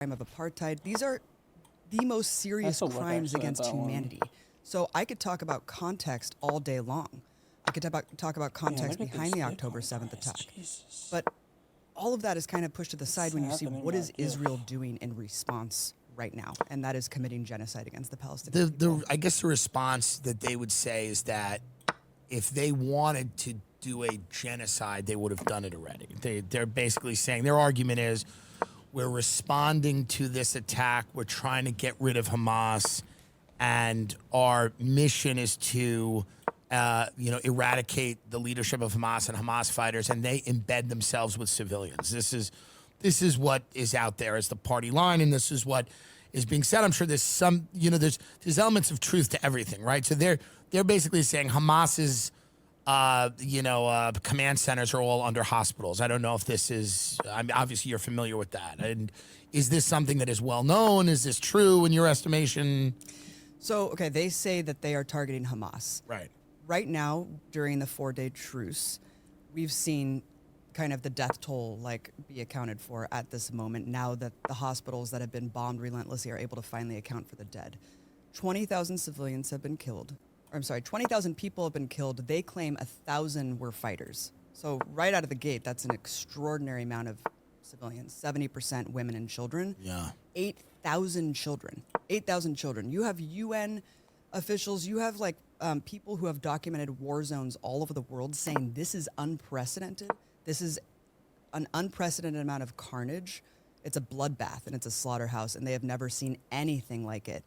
crime of apartheid. These are the most serious crimes against humanity. So I could talk about context all day long. I could talk about context behind the October 7th attack. Jesus. But all of that is kind of pushed to the side when you see what is Israel doing in response right now, and that is committing genocide against the Palestinian people. I guess the response that they would say is that if they wanted to do a genocide, they would have done it already. They're basically saying, their argument is, we're responding to this attack, we're trying to get rid of Hamas, and our mission is to eradicate the leadership of Hamas and Hamas fighters, and they embed themselves with civilians. This is what is out there as the party line, and this is what is being said. I'm sure there's some, there's elements of truth to everything, right? So they're basically saying Hamas's command centers are all under hospitals. I don't know if this is, obviously you're familiar with that. And is this something that is well known? Is this true in your estimation? So, okay, they say that they are targeting Hamas. Right. Right now, during the 4-day truce, we've seen kind of the death toll be accounted for at this moment, now that the hospitals that have been bombed relentlessly are able to finally account for the dead. 20,000 civilians have been killed. 20,000 people have been killed. They claim 1,000 were fighters. So right out of the gate, that's an extraordinary amount of civilians, 70% women and children. Yeah. 8,000 children. 8,000 children. You have UN officials, you have people who have documented war zones all over the world saying this is unprecedented. This is an unprecedented amount of carnage. It's a bloodbath and it's a slaughterhouse, and they have never seen anything like it.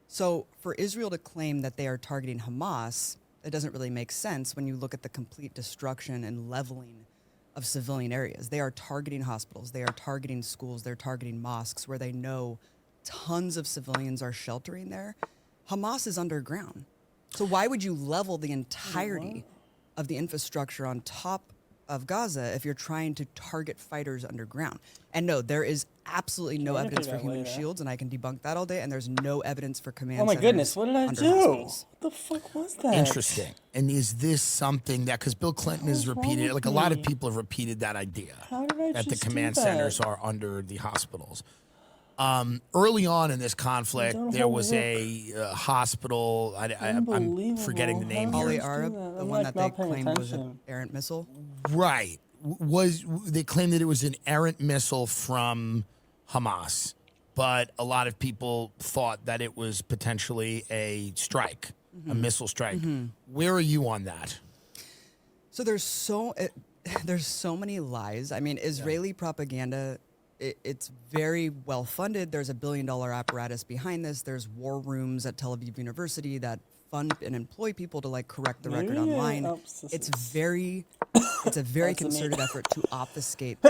So for Israel to claim that they are targeting Hamas, it doesn't really make sense when you look at the complete destruction and leveling of civilian areas. They are targeting hospitals. They are targeting schools. They're targeting mosques where they know tons of civilians are sheltering there. Hamas is underground. So why would you level the entirety of the infrastructure on top of Gaza if you're trying to target fighters underground? And no, there is absolutely no evidence for human shields, and I can debunk that all day, and there's no evidence for command centers. Oh my goodness, what did I do? Hospitals. What the fuck was that? Interesting. And is this something that, because Bill Clinton has repeated, a lot of people have repeated that idea, that the command centers are under the hospitals. Early on in this conflict, there was a hospital. I'm forgetting the name Ali here. Arab, the one that they claimed was an errant missile. Right. They claimed that it was an errant missile from Hamas, but a lot of people thought that it was potentially a strike, a missile strike. Where are you on that? So there's so many lies. I mean, Israeli propaganda, it's very well funded. There's $1 billion apparatus behind this. There's war rooms at Tel Aviv University that fund and employ people to correct the record online. It's a very concerted effort to obfuscate